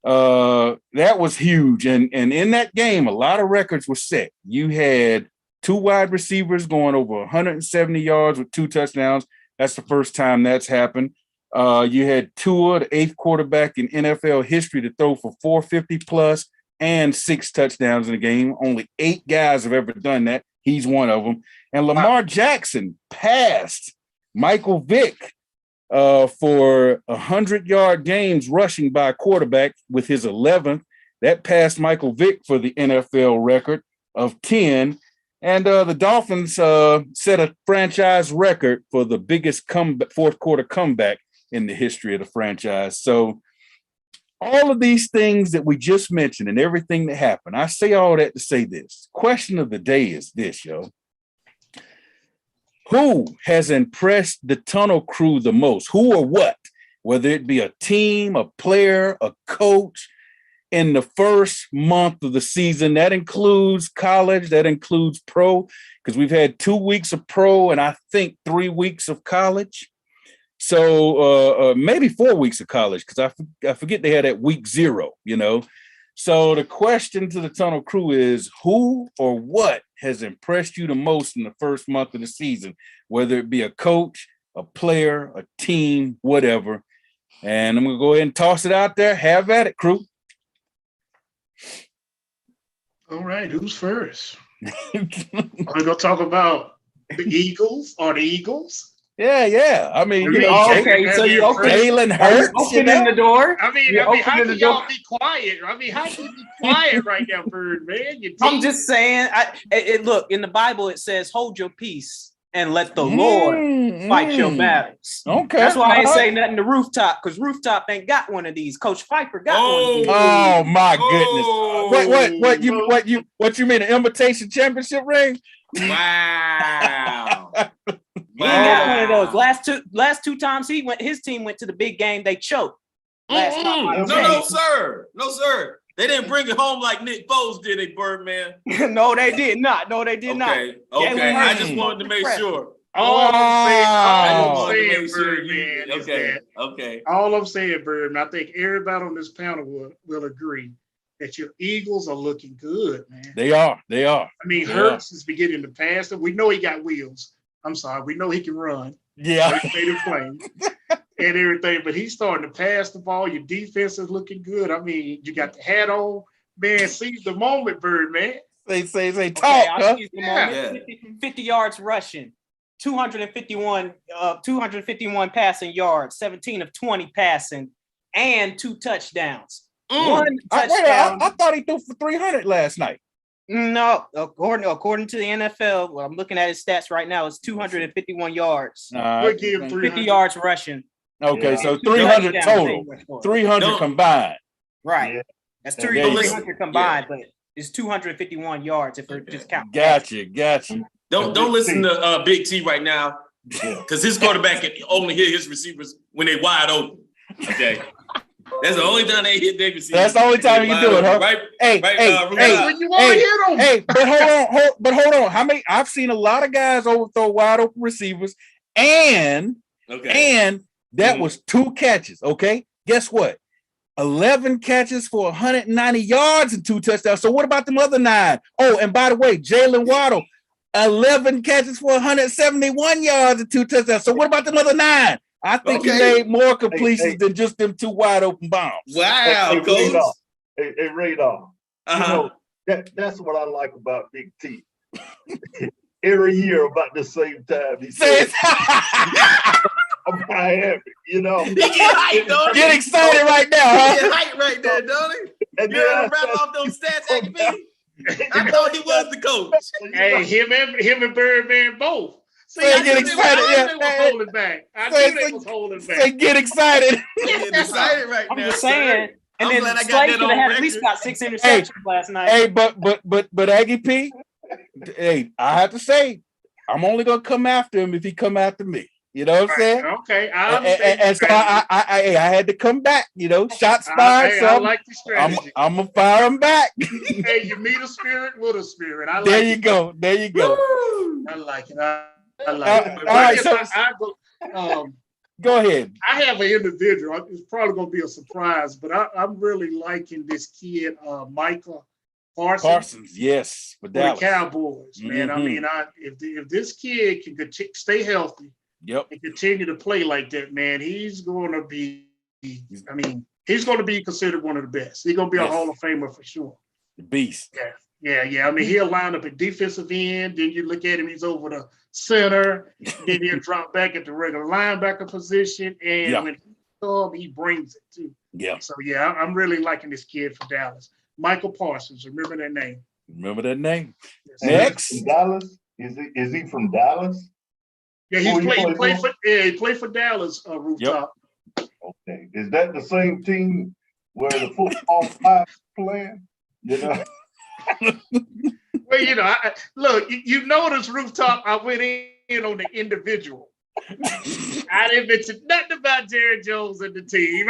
that was huge. And in that game, a lot of records were set. You had 2 wide receivers going over 170 yards with 2 touchdowns. That's the first time that's happened. You had Tua, the 8th quarterback in NFL history, to throw for 450 plus and 6 touchdowns in a game. Only 8 guys have ever done that. He's one of them. And Lamar Jackson passed Michael Vick for 100-yard games rushing by a quarterback with his 11th. That passed Michael Vick for the NFL record of 10. And the Dolphins set a franchise record for the biggest fourth quarter comeback in the history of the franchise. So all of these things that we just mentioned and everything that happened, I say all that to say this. Question of the day is this, yo. Who has impressed the Tunnel Crew the most? Who or what? Whether it be a team, a player, a coach, in the first month of the season. That includes college, that includes pro, because we've had 2 weeks of pro and I think 3 weeks of college. So maybe 4 weeks of college, because I forget they had at week 0, you know. So the question to the Tunnel Crew is, who or what has impressed you the most in the first month of the season, whether it be a coach, a player, a team, whatever. And I'm going to go ahead and toss it out there. Have at it, crew. All right, who's first? Are we gonna talk about the Eagles or the Eagles? Yeah. I mean, you know, okay, so you open Jalen Hurts, opening the door. I mean, how can y'all be quiet? I mean, how can you be quiet right now, Bird, man? I'm just saying. Look, in the Bible it says, "Hold your peace and let the Lord fight your battles." Okay, that's why I ain't say nothing to Rooftop, because Rooftop ain't got one of these. Coach Pfeiffer got one of these. Oh my goodness! What you mean? An invitation championship ring? Wow. He ain't got one of those. Last two times his team went to the big game, they choked. No, sir. They didn't bring it home like Nick Foles did, they Birdman. No, they did not. No, they did not. Okay. I just wanted to make sure. All I'm saying, Birdman, I think everybody on this panel will agree that your Eagles are looking good, man. They are. I mean, Hurts is beginning to pass. We know he got wheels. I'm sorry. We know he can run. Yeah. And everything, but he's starting to pass the ball. Your defense is looking good. I mean, you got the hat on. Man, seize the moment, Bird, man. They talk, huh? Yeah. 50 yards rushing, 251 passing yards, 17 of 20 passing, and 2 touchdowns. One touchdown. I thought he threw for 300 last night. No, according to the NFL, well, I'm looking at his stats right now. It's 251 yards. We'll give 50 yards rushing. Okay, so 300 total. 300 combined. Right. Yeah. That's 300 combined, but it's 251 yards if we're just counting. Gotcha. Don't listen to Big T right now, because his quarterback can only hit his receivers when they wide open. Okay. That's the only time they hit their receivers. That's the only time you can do it, huh? Right? Hey, when you want to hit them. Hey, but hold on. How many? I've seen a lot of guys overthrow wide open receivers, and that was 2 catches. Okay, guess what? 11 catches for 190 yards and 2 touchdowns. So what about them other 9? Oh, and by the way, Jalen Waddle, 11 catches for 171 yards and 2 touchdowns. So what about them other 9? I think he made more completions than just them 2 wide open bombs. Wow, coach. Hey, Radar. You know, that's what I like about Big T. Every year about the same time he says, I'm Miami, you know. He get hyped, don't he? Get excited right now, huh? He get hyped right there, don't he? And you ever rattle off those stats, AKP? I thought he was the coach. Hey, him and Birdman both. See, I get excited. They was holding back. I knew they was holding back. Say get excited. Get excited right now. I'm just saying. And then Slade could have had at least got 6 interceptions last night. Hey, but Aggie P, hey, I have to say, I'm only gonna come after him if he come after me. You know what I'm saying? Okay, I understand. And so I had to come back. You know, shots fired. I like the strategy. I'm gonna fire him back. Hey, you meet a spirit with a spirit. I like there you go. I like it. I like it. All right, so go ahead. I have an individual. It's probably going to be a surprise, but I'm really liking this kid, Micah Parsons. Yes, for the Cowboys, man. I mean, if this kid can stay healthy, and continue to play like that, man, he's going to be. I mean, he's going to be considered one of the best. He's going to be a Hall of Famer for sure. The beast. Yeah. I mean, he'll line up at defensive end. Then you look at him; he's over the center. Then he'll drop back at the regular linebacker position, and when he brings it too. Yeah. So I'm really liking this kid for Dallas, Michael Parsons. Remember that name. Yes. Next, Dallas. Is he from Dallas? Yeah, he played for Dallas. Rooftop. Yep. Okay, is that the same team where the football five playing? You know. Well, you know, look, you notice, Rooftop, I went in in on the individual. I didn't mention nothing about Jerry Jones and the team.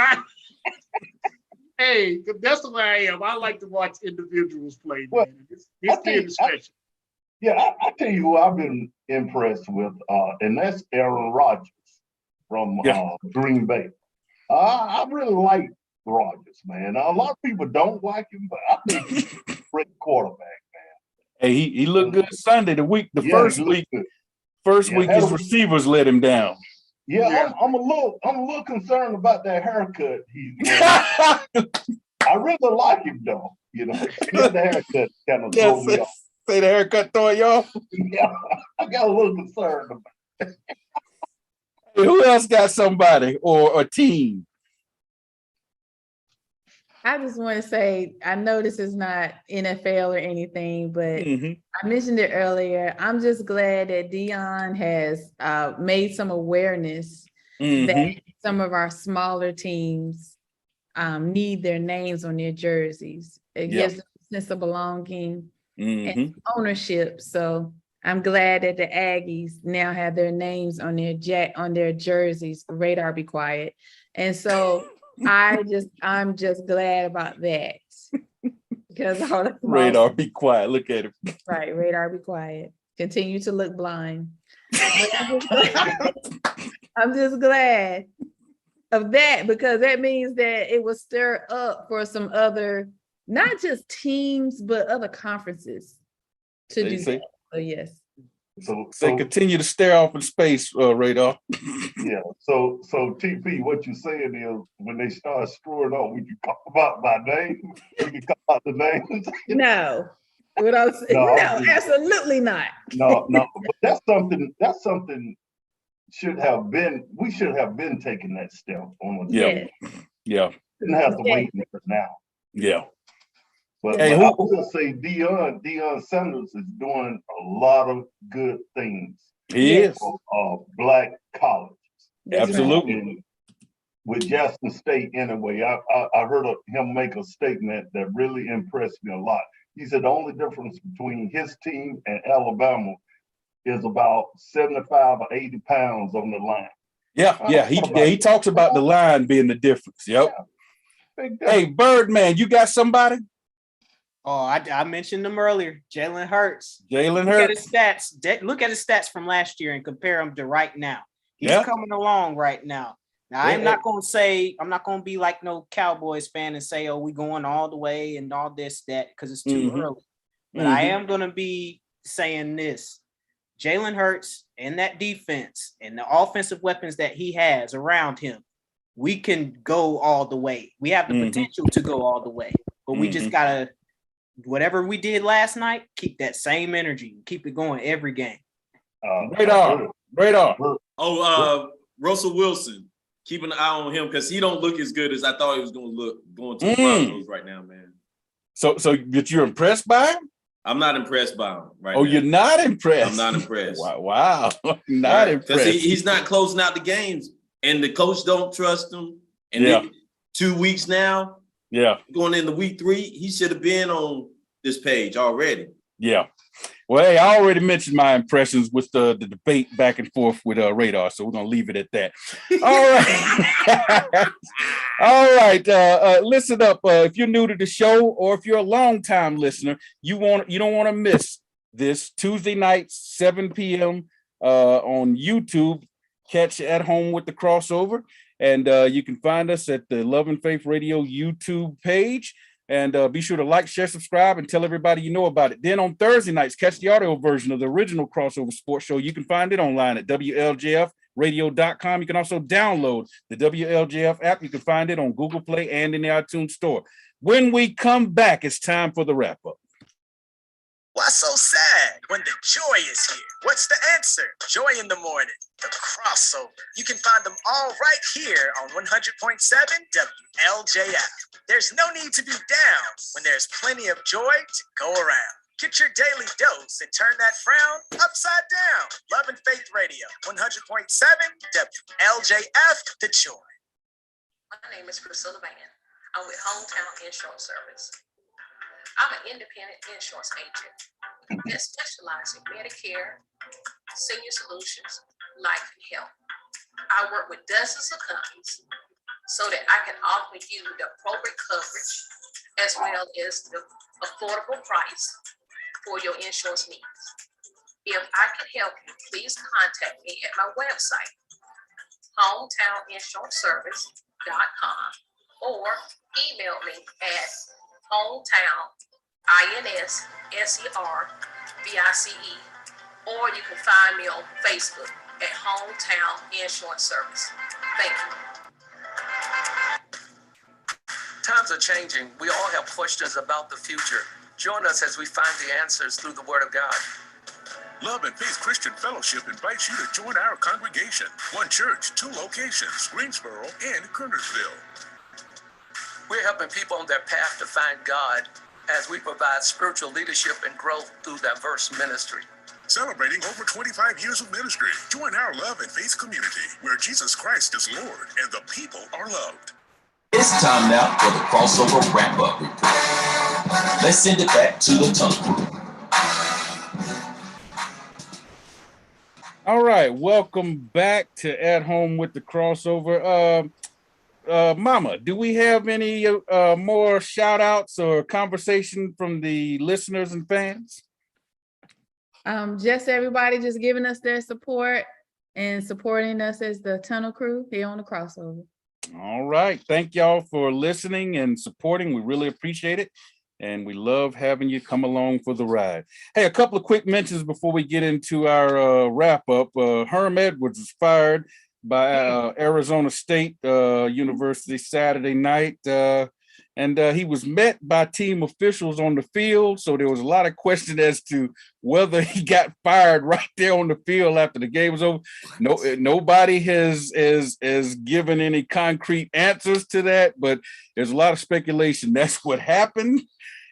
Hey, that's the way I am. I like to watch individuals play, man. This kid is special. I tell you who I've been impressed with, and that's Aaron Rodgers from Green Bay. I really like Rodgers, man. A lot of people don't like him, but I think he's a great quarterback, man. Hey, he looked good Sunday. First week, his receivers let him down. Yeah, I'm a little concerned about that haircut he's wearing. I really like him though. You know, the haircut kind of throws me off. Say the haircut throwing you off? Yeah, I got a little concerned about it. Hey, who else got somebody or a team? I just want to say, I know this is not NFL or anything, but I mentioned it earlier. I'm just glad that Deion has made some awareness that some of our smaller teams need their names on their jerseys. It gives them a sense of belonging and ownership. So I'm glad that the Aggies now have their names on their jerseys. Radar Be Quiet. And so I'm just glad about that. Because all the Radar Be Quiet. Look at it. Right, Radar Be Quiet. Continue to look blind. I'm just glad of that, because that means that it will stir up for some other, not just teams, but other conferences to do that. So yes. So continue to stare off in space, Radar. Yeah. So TP, what you're saying is when they start screwing up, we can call about my name. We can call out the names. No. No, absolutely not. No. But that's something we should have been taking that step on. Yeah. Didn't have to wait for now. Yeah. But I will say Deion Sanders is doing a lot of good things. He is. For black colleges. Absolutely. And with Jackson State anyway, I heard him make a statement that really impressed me a lot. He said the only difference between his team and Alabama is about 75 or 80 pounds on the line. Yeah. He talks about the line being the difference. Yep. Yeah. Hey, Birdman, you got somebody? Oh, I mentioned them earlier. Jalen Hurts. Look at his stats. Look at his stats from last year and compare them to right now. He's coming along right now. Now, I'm not going to be like no Cowboys fan and say, oh, we going all the way and all this, that, because it's too early. But I am going to be saying this. Jalen Hurts and that defense and the offensive weapons that he has around him, we can go all the way. We have the potential to go all the way. But we just got to, whatever we did last night, keep that same energy. Keep it going every game. Radar. Russell Wilson. Keep an eye on him because he don't look as good as I thought he was going to look going to the Broncos right now, man. So but you're impressed by him? I'm not impressed by him right now. Oh, you're not impressed? I'm not impressed. Wow. Not impressed. Because he's not closing out the games, and the coach don't trust him. And 2 weeks now, going into week 3, he should have been on this page already. Yeah. Well, hey, I already mentioned my impressions with the debate back and forth with Radar, so we're gonna leave it at that. All right. All right. Listen up. If you're new to the show, or if you're a long-time listener, you don't want to miss this Tuesday night, 7 p.m. On YouTube. Catch At Home with the Crossover, and you can find us at the Love and Faith Radio YouTube page. And be sure to like, share, subscribe, and tell everybody you know about it. Then on Thursday nights, catch the audio version of the original Crossover Sports Show. You can find it online at WLJFradio.com. You can also download the WLJF app. You can find it on Google Play and in the iTunes Store. When we come back, it's time for the wrap-up. Why so sad when the joy is here? What's the answer? Joy in the morning, the crossover. You can find them all right here on 100.7 WLJF. There's no need to be down when there's plenty of joy to go around. Get your daily dose and turn that frown upside down. Love and Faith Radio, 100.7 WLJF, the joy. My name is Priscilla Van. I'm with Hometown Insurance Service. I'm an independent insurance agent. that specialize in Medicare, senior solutions, life and health. I work with dozens of companies so that I can offer you the appropriate coverage as well as the affordable price for your insurance needs. If I can help you, please contact me at my website, hometowninsuranceservice.com, or email me at hometown.insurvice, or you can find me on Facebook at Hometown Insurance Service. Thank you. Times are changing. We all have questions about the future. Join us as we find the answers through the Word of God. Love and Faith Christian Fellowship invites you to join our congregation. One church, 2 locations, Greensboro and Kernersville. We're helping people on their path to find God as we provide spiritual leadership and growth through diverse ministry. Celebrating over 25 years of ministry, join our Love and Faith community where Jesus Christ is Lord and the people are loved. It's time now for the crossover wrap-up report. Let's send it back to the Tunnel Crew. All right, welcome back to At Home with the Crossover. Mama, do we have any more shout outs or conversation from the listeners and fans? Just everybody just giving us their support and supporting us as the Tunnel Crew here on the Crossover. All right. Thank y'all for listening and supporting. We really appreciate it. And we love having you come along for the ride. Hey, a couple of quick mentions before we get into our wrap up. Herm Edwards was fired by Arizona State University Saturday night. And he was met by team officials on the field. So there was a lot of question as to whether he got fired right there on the field after the game was over. Nobody has given any concrete answers to that, but there's a lot of speculation that's what happened.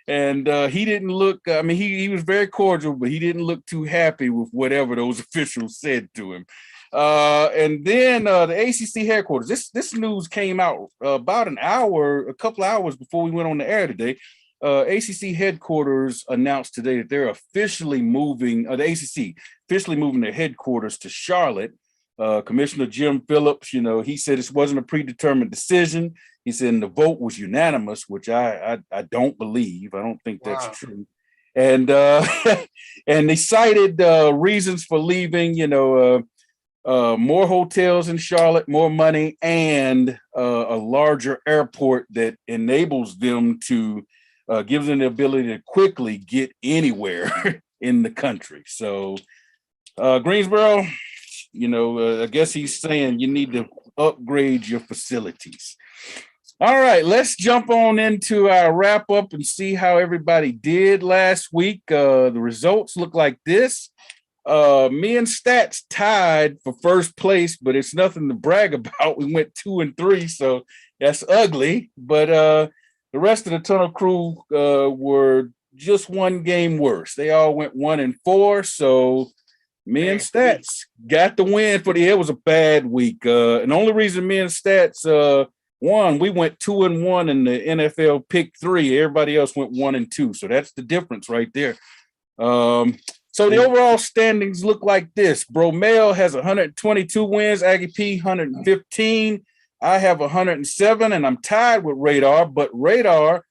And he didn't look, I mean, he was very cordial, but he didn't look too happy with whatever those officials said to him. And then the ACC headquarters, this news came out about a couple hours before we went on the air today. ACC headquarters announced today that they're officially moving, the ACC officially moving their headquarters to Charlotte. Commissioner Jim Phillips, he said this wasn't a predetermined decision. He said the vote was unanimous, which I don't believe. I don't think that's true. And and they cited reasons for leaving, more hotels in Charlotte, more money, and a larger airport that enables them to gives them the ability to quickly get anywhere in the country. So Greensboro, I guess he's saying you need to upgrade your facilities. All right, let's jump on into our wrap up and see how everybody did last week. The results look like this. Me and Stats tied for first place, but it's nothing to brag about. We went 2-3, so that's ugly. But the rest of the Tunnel Crew were just one game worse. They all went 1-4, so me and Stats got the win for the year. It was a bad week. And the only reason me and Stats won, we went 2-1 in the NFL pick 3. Everybody else went 1-2. So that's the difference right there. So the overall standings look like this. Bromel has 122 wins, Aggie P 115. I have 107, and I'm tied with Radar. But Radar,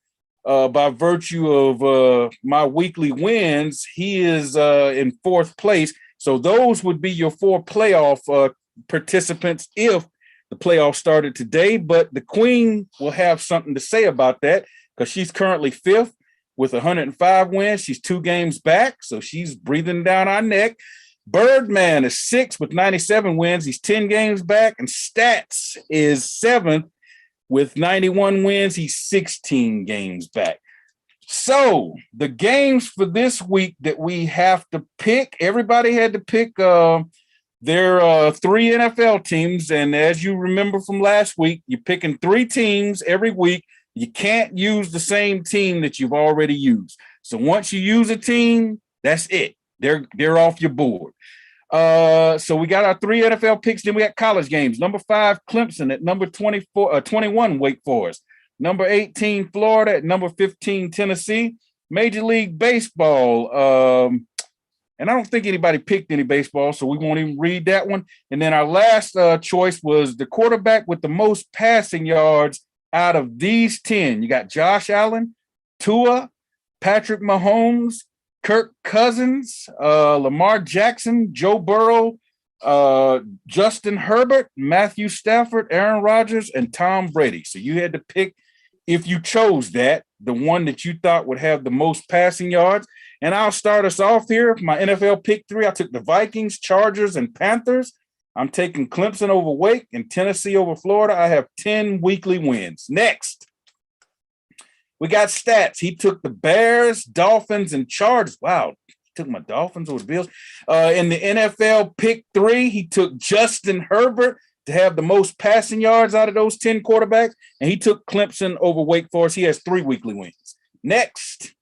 by virtue of my weekly wins, he is in 4th place. So those would be your 4 playoff participants if the playoffs started today. But the Queen will have something to say about that because she's currently 5th. With 105 wins, she's 2 games back, so she's breathing down our neck. Birdman is 6th with 97 wins. He's 10 games back. And Stats is 7th with 91 wins. He's 16 games back. So the games for this week that we have to pick, everybody had to pick their 3 NFL teams. And as you remember from last week, you're picking 3 teams every week. You can't use the same team that you've already used. So once you use a team, that's it. They're off your board. So we got our 3 NFL picks. Then we got college games. Number 5, Clemson at number 21, Wake Forest. Number 18, Florida at number 15, Tennessee. Major League Baseball. And I don't think anybody picked any baseball, so we won't even read that one. And then our last choice was the quarterback with the most passing yards out of these 10. You got Josh Allen, Tua, Patrick Mahomes, Kirk Cousins, Lamar Jackson, Joe Burrow, Justin Herbert, Matthew Stafford, Aaron Rodgers, and Tom Brady. So you had to pick, if you chose that, the one that you thought would have the most passing yards. And I'll start us off here. My NFL pick 3, I took the Vikings, Chargers, and Panthers. I'm taking Clemson over Wake and Tennessee over Florida. I have 10 weekly wins. Next, we got stats. He took the Bears, Dolphins, and Chargers. Wow, he took my Dolphins over the Bills. In the NFL pick 3, he took Justin Herbert to have the most passing yards out of those 10 quarterbacks, and he took Clemson over Wake Forest. He has 3 weekly wins. Next,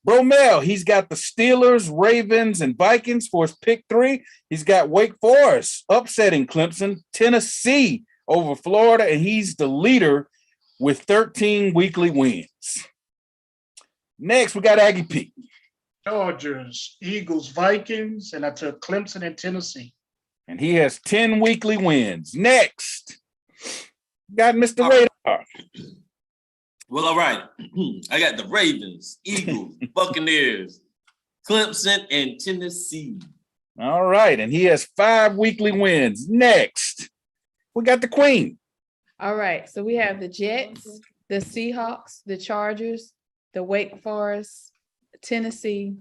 Bromell, he's got the Steelers, Ravens, and Vikings for his pick 3. He's got Wake Forest upsetting Clemson, Tennessee over Florida, and he's the leader with 13 weekly wins. Next, we got Aggie P. Chargers, Eagles, Vikings, and I took Clemson and Tennessee. And he has 10 weekly wins. Next, we got Mr. Radar. Well, all right. I got the Ravens, Eagles, Buccaneers, Clemson, and Tennessee. All right. And he has 5 weekly wins. Next, we got the Queen. All right. So we have the Jets, the Seahawks, the Chargers, the Wake Forest, Tennessee.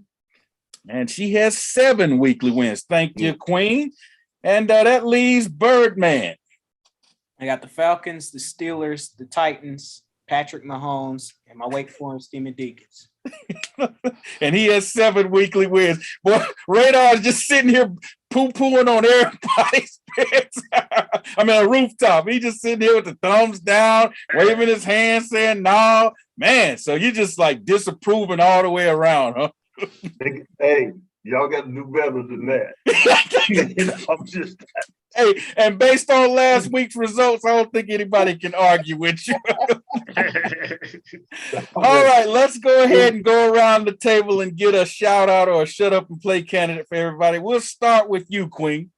And she has 7 weekly wins. Thank you, Queen. And that leaves Birdman. I got the Falcons, the Steelers, the Titans, Patrick Mahomes, and my Wake Forest Demon Deacons. And he has 7 weekly wins. Boy, Radar is just sitting here poo-pooing on everybody's picks. I mean, a rooftop. He just sitting here with the thumbs down, waving his hand, saying, no. Man, so you just like disapproving all the way around, huh? Hey, y'all got to do better than that. I'm just... Hey, and based on last week's results, I don't think anybody can argue with you. All right, let's go ahead and go around the table and get a shout out or a shut up and play candidate for everybody. We'll start with you, Queen.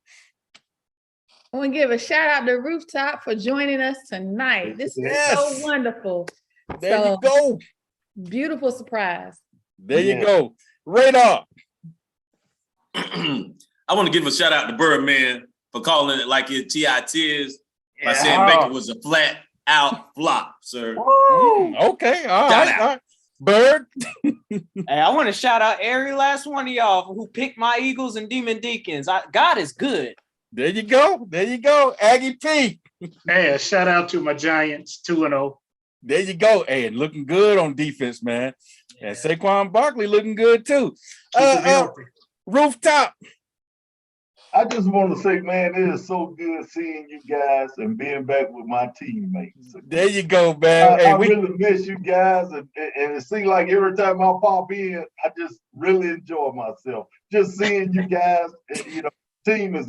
I want to give a shout out to Rooftop for joining us tonight. This is so wonderful. There you go. Beautiful surprise. There you go. Radar. I want to give a shout out to Birdman for calling it like his TIT is by saying Baker was a flat out flop, sir. Okay, all right. Bird. Hey, I want to shout out every last one of y'all who picked my Eagles and Demon Deacons. God is good. There you go. There you go. Aggie P. Hey, a shout out to my Giants, 2-0. There you go. Hey, and looking good on defense, man. Yeah. And Saquon Barkley looking good too. Rooftop. I just want to say, man, it is so good seeing you guys and being back with my teammates. There you go, man. I really miss you guys, and it seems like every time I pop in, I just really enjoy myself. Just seeing you guys, team is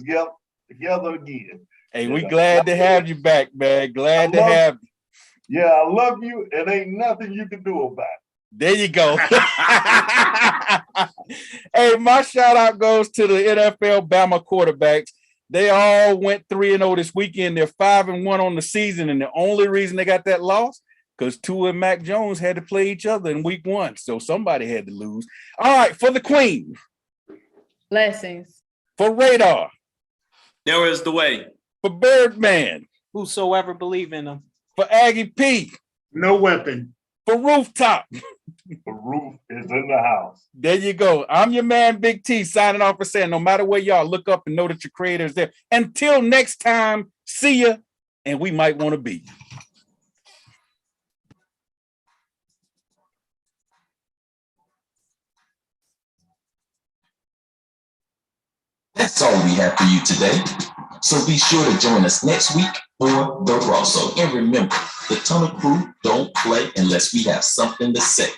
together again. Hey, we glad to have you back, man. Glad to have you. Yeah, I love you, and ain't nothing you can do about it. There you go. Hey, my shout out goes to the NFL Bama quarterbacks. They all went 3-0 this weekend. They're 5-1 on the season, and the only reason they got that loss because Tua and Mac Jones had to play each other in week 1, so somebody had to lose. All right, for the Queen. Blessings. For Radar. There is the way. For Birdman. Whosoever believe in them. For Aggie P. No weapon. For Rooftop. The roof is in the house. There you go. I'm your man, Big T, signing off and saying, no matter where y'all, look up and know that your creator is there. Until next time, see ya, and we might want to be. That's all we have for you today. So be sure to join us next week for the crossover. And remember, the Tunnel Crew don't play unless we have something to say.